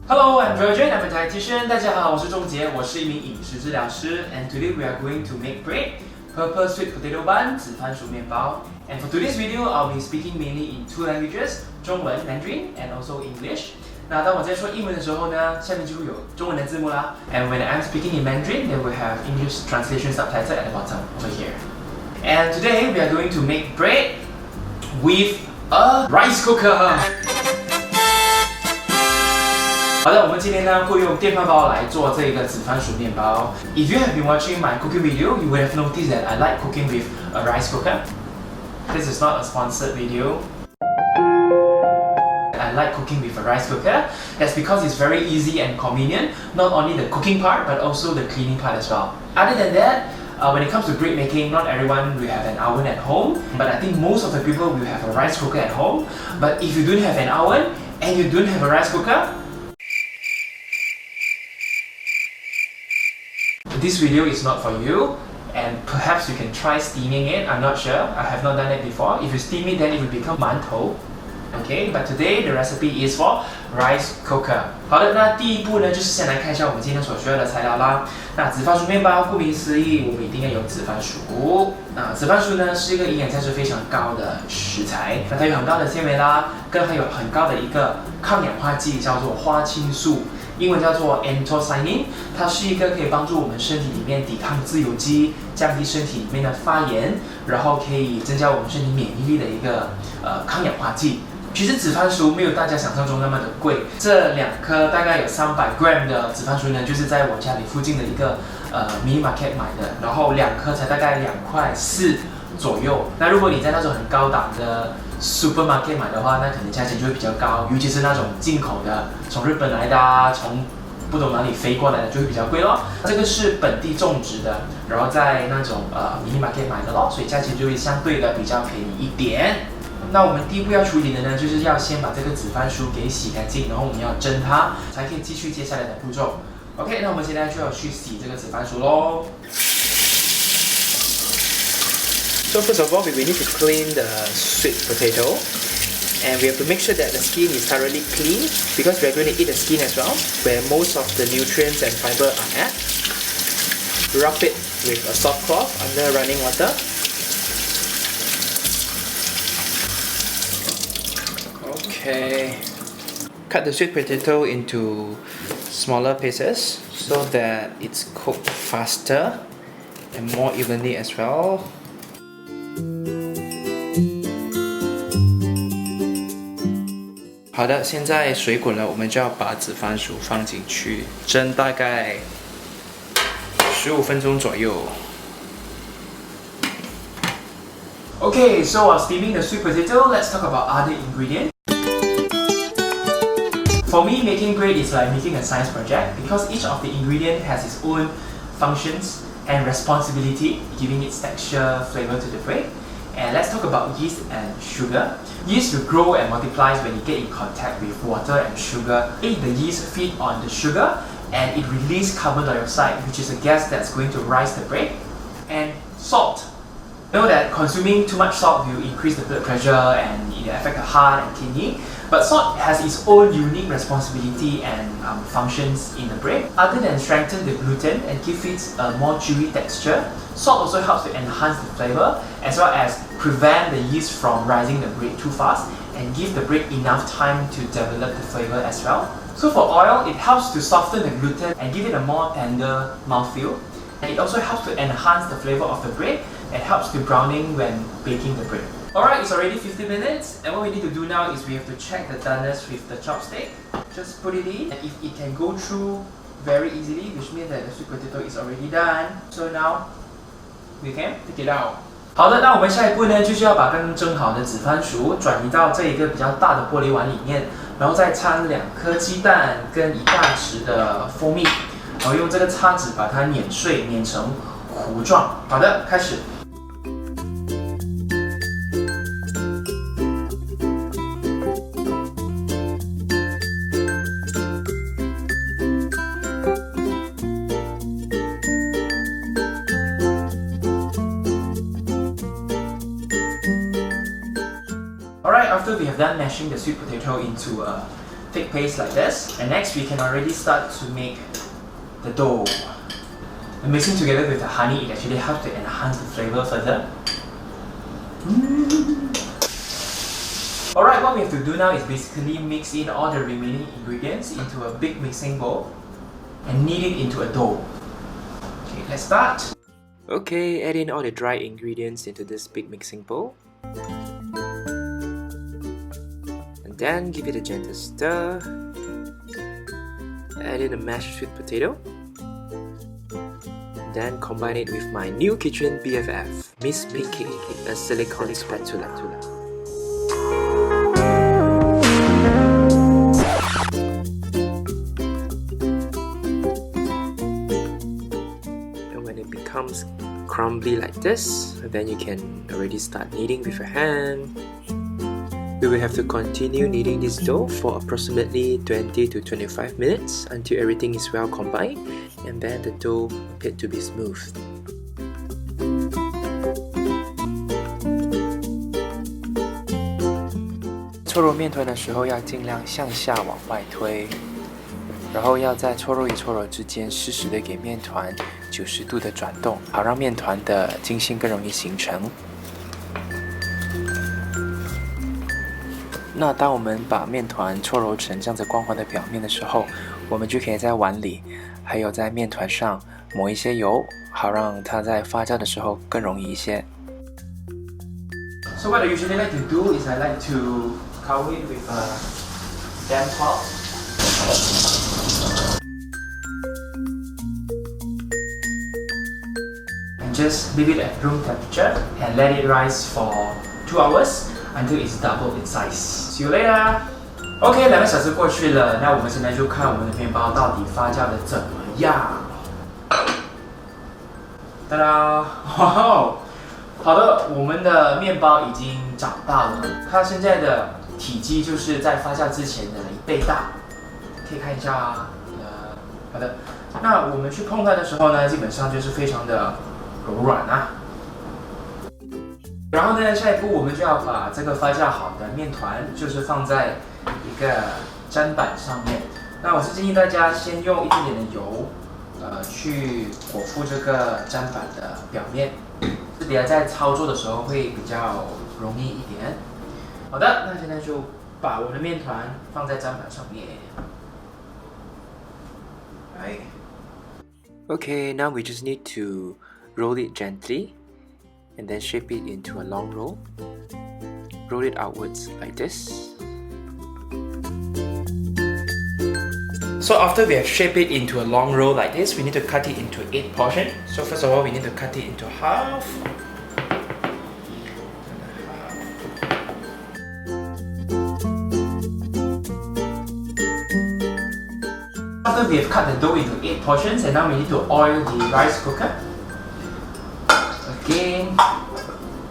Hello, I'm Georgen, I'm a dietitian. 大家好，我是仲杰，我是一名饮食治疗师。And today we are going to make bread, purple sweet potato bun, 紫番薯面包。And for today's video, I'll be speaking mainly in two languages, 中文 Mandarin and also English. 那当我在说英文的时候呢，下面就会有中文的字幕啦。And when I'm speaking in Mandarin, then we have English translation subtitle at the bottom over here. And today we are going to make bread with a rice cooker. 好的，我们今天呢会用电饭煲来做这个紫番薯面包。If you have been watching my cooking video, you would have noticed that I like cooking with a rice cooker. This is not a sponsored video. I like cooking with a rice cooker. That's because it's very easy and convenient. Not only the cooking part, but also the cleaning part as well. Other than that, when it comes to bread making, not everyone will have an oven at home. But I think most of the people will have a rice cooker at home. But if you don't have an oven and you don't have a rice cooker, this video is not for you, and perhaps you can try steaming it. I'm not sure. I have not done it before. If you steam it, then it will become mantou. Okay, but today the recipe is for rice cooker. 好的，那第一步呢，就是先来看一下我们今天所需要的材料啦。那紫番薯面包，顾名思义，我们一定要有紫番薯。那紫番薯呢，是一个营养价值非常高的食材，那它有很高的纤维啦，跟还有很高的一个抗氧化剂，叫做花青素。英文叫做 anthocyanin， 它是一个可以帮助我们身体里面抵抗自由基，降低身体里面的发炎，然后可以增加我们身体免疫力的一个抗氧化剂。其实紫番薯没有大家想象中那么的贵，这2颗大概有300 gram 的紫番薯呢，就是在我家里附近的一个mini market 买的，然后2颗才大概2块4左右。那如果你在那种很高档的 supermarket 买的话，那可能价钱就会比较高，尤其是那种进口的，从日本来的啊，从不懂哪里飞过来的就会比较贵咯。这个是本地种植的，然后在那种mini market 买的咯，所以价钱就会相对的比较便宜一点。那我们第一步要处理的呢，就是要先把这个紫番薯给洗干净，然后我们要蒸它，才可以继续接下来的步骤。OK， 那我们现在就要去洗这个紫番薯咯。So first of all, we need to clean the sweet potato, and we have to make sure that the skin is thoroughly clean because we are going to eat the skin as well, where most of the nutrients and fiber are at. Rub it with a soft cloth under running water. Okay. Cut the sweet potato into smaller pieces so that it's cooked faster and more evenly as well.好的，现在水滚了，我们就要把紫番薯放进去蒸，大概15分钟左右。Okay, so while steaming the sweet potato, let's talk about other ingredients. For me, making bread is like making a science project because each of the ingredient has its own functions and responsibility, giving its texture, flavor to the bread. And let's talk about yeast and sugar. Yeast will grow and multiply when it get in contact with water and sugar. The yeast feed on the sugar and it releases carbon dioxide, which is a gas that's going to rise the bread. And salt. Know that consuming too much salt will increase the blood pressure and it affect the heart and kidney. But salt has its own unique responsibility and functions in the bread. Other than strengthen the gluten and give it a more chewy texture, salt also helps to enhance the flavor as well as prevent the yeast from rising the bread too fast and give the bread enough time to develop the flavor as well. So for oil, it helps to soften the gluten and give it a more tender mouthfeel. And it also helps to enhance the flavor of the bread and helps to browning when baking the bread. Alright, it's already 50 minutes and what we need to do now is we have to check the doneness with the chopstick. Just put it in and if it can go through very easily, which means that the sweet potato is already done. So now, we can take it out. 好的，那我们下一步呢，就是要把刚刚蒸好的紫番薯转移到这一个比较大的玻璃碗里面，然后再掺2颗鸡蛋跟1大匙的蜂蜜，然后用这个叉子把它碾碎，碾成糊状。好的，开始。after we have done mashing the sweet potato into a thick paste like this, and next we can already start to make the dough. And mixing together with the honey, it actually helps to enhance the flavor further. Alright, what we have to do now is basically mix in all the remaining ingredients into a big mixing bowl and knead it into a dough. Okay, let's start. Okay, add in all the dry ingredients into this big mixing bowl. And then give it a gentle stir. Add in the mashed sweet potato. Then combine it with my new kitchen BFF, Miss Pinky, a silicone spatula. And when it becomes crumbly like this, then you can already start kneading with your hand. We will have to continue kneading this dough for approximately 20 to 25 minutes until everything is well combined and then the dough appeared to be smooth. "搓揉面团的时候要尽量向下往外推，然后要在搓揉与搓揉之间适时的给面团90度的转动，好让面团的筋性更容易形成。那当我们把面团搓揉成这样子光滑的表面的时候，我们就可以在碗里还有在面团上抹一些油，好让它在发酵的时候更容易一些。So what I usually like to do is I like to cover it with a damp cloth. And just leave it at room temperature and let it rise for 2 hours until it's doubled in size. See you later. OK， 2个小时过去了，那我们现在就看我们的面包到底发酵的怎么样。哒哒，哇！好的，我们的面包已经长大了，它现在的体积就是在发酵之前的1倍大，可以看一下啊。好的，那我们去碰它的时候呢，基本上就是非常的柔软啊。然后呢，下一步我们就要把这个发酵好的面团，就是放在一个砧板上面。那我是建议大家先用一点点的油，去裹覆这个砧板的表面，这比在操作的时候会比较容易一点。好的，那现在就把我的面团放在砧板上面。Right. Okay, now we just need to roll it gently and then shape it into a long roll. Roll it outwards like this. So after we have shaped it into a long roll like this, we need to cut it into 8 portions. So first of all, we need to cut it into half. After we have cut the dough into 8 portions, and now we need to oil the rice cooker. Again,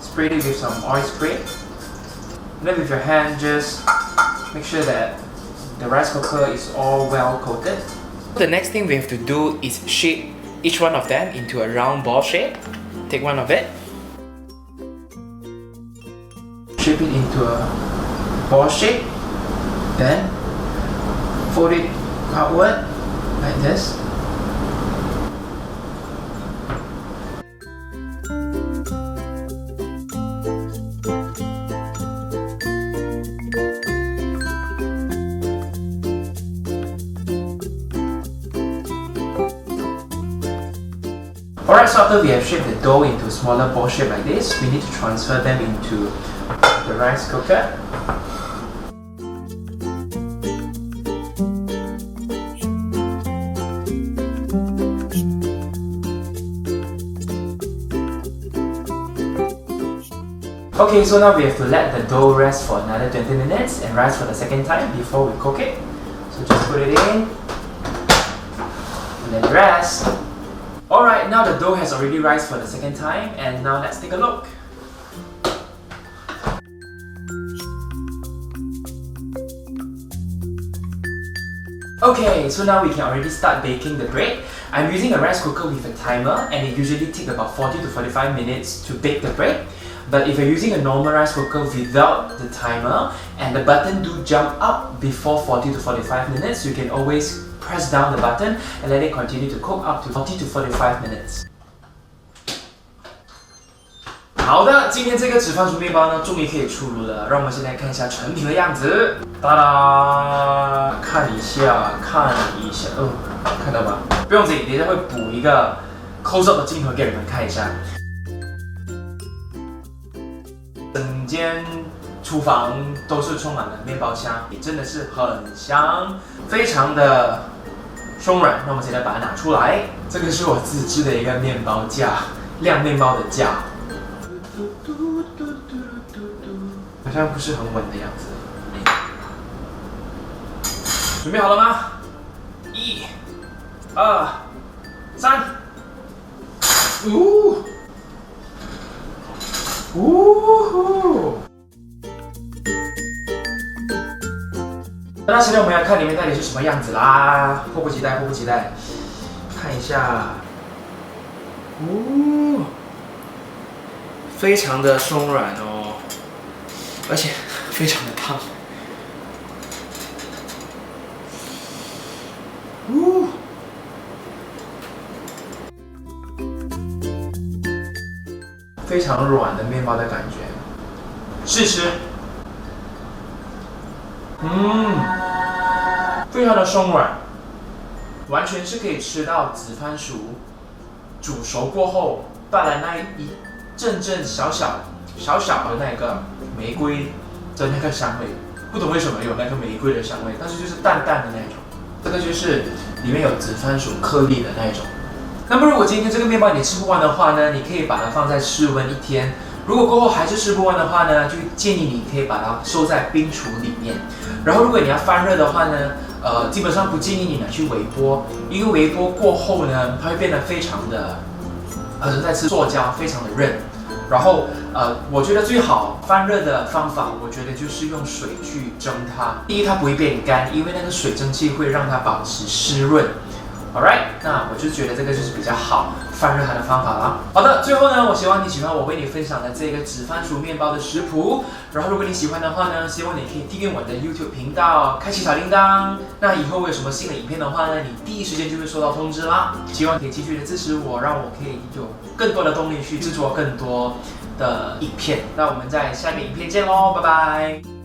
spray it with some oil spray. And then with your hand, just make sure that the rice cooker is all well coated. The next thing we have to do is shape each one of them into a round ball shape. Take one of it. Shape it into a ball shape. Then fold it outward like this. Alright, so after we have shaped the dough into a smaller ball shape like this, we need to transfer them into the rice cooker. Okay, so now we have to let the dough rest for another 20 minutes and rise for the second time before we cook it. So just put it in and then rest. Alright, now the dough has already risen for the second time, and now let's take a look. Okay, so now we can already start baking the bread. I'm using a rice cooker with a timer, and it usually takes about 40 to 45 minutes to bake the bread. But if you're using a normal rice cooker without the timer and the button do jump up before 40 to 45 minutes, you can always press down the button and let it continue to cook up to 40 to 45 minutes. 好的，今天这个紫番薯面包呢，终于可以出炉了。让我们现在看一下成品的样子。哒啦，看一下，看到吗？不用紧，等一下会补一个 close up 的镜头给你们看一下。整间厨房都是充满了面包香，也真的是很香，非常的松软。那我们现在把它拿出来，这个是我自制的一个面包架，晾面包的架。好像不是很稳的样子。准备好了吗？1、2、3。那现在我们要看里面到底是什么样子啦，迫不及待，迫不及待，看一下。非常的松软哦，而且非常的烫。非常软的面包的感觉，试吃。非常的松软，完全是可以吃到紫番薯煮熟过后带来那一阵阵小小的那个玫瑰的那个香味，不懂为什么有那个玫瑰的香味，但是就是淡淡的那种。这个就是里面有紫番薯颗粒的那一种。那么如果今天这个面包你吃不完的话呢，你可以把它放在室温1天。如果过后还是吃不完的话呢，就建议你可以把它收在冰橱里面。然后如果你要翻热的话呢，基本上不建议你拿去微波，因为微波过后呢，它会变得非常的，在吃塑胶，非常的韧。然后我觉得最好翻热的方法，我觉得就是用水去蒸它。第一，它不会变干，因为那个水蒸气会让它保持湿润。Alright， 那我就觉得这个就是比较好翻热它的方法啦。好的，最后呢，我希望你喜欢我为你分享的这个紫番薯面包的食谱。然后如果你喜欢的话呢，希望你可以订阅我的 YouTube 频道，开启小铃铛。那以后我有什么新的影片的话呢，你第一时间就会收到通知啦。希望你可以继续的支持我，让我可以有更多的动力去制作更多的影片。那我们在下面影片见喽，拜拜。